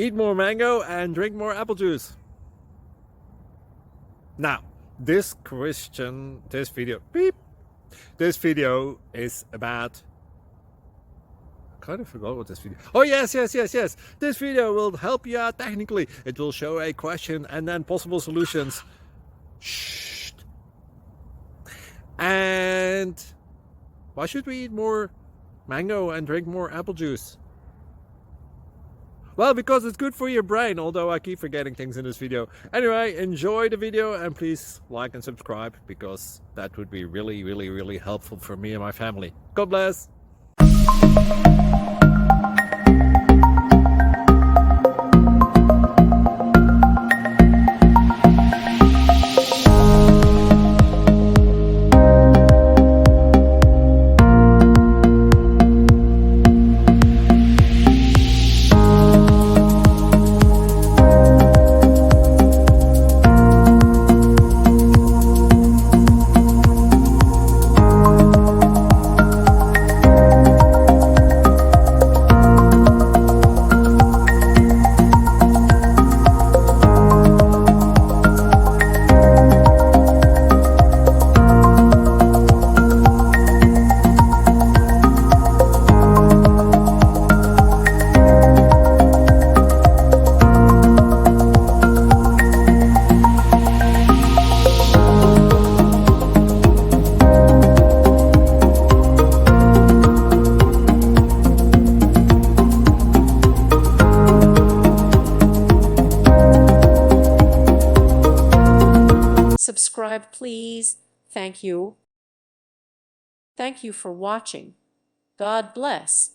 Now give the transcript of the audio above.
Eat more mango and drink more apple juice. Now, this video is about, I kind of forgot what this video. Oh yes. This video will help you out technically. It will show a question and then possible solutions. Shh. And why should we eat more mango and drink more apple juice? Well, because it's good for your brain, although I keep forgetting things in this video. Anyway, enjoy the video and please like and subscribe, because that would be really helpful for me and my family. God bless! Subscribe, please. Thank you. Thank you for watching. God bless.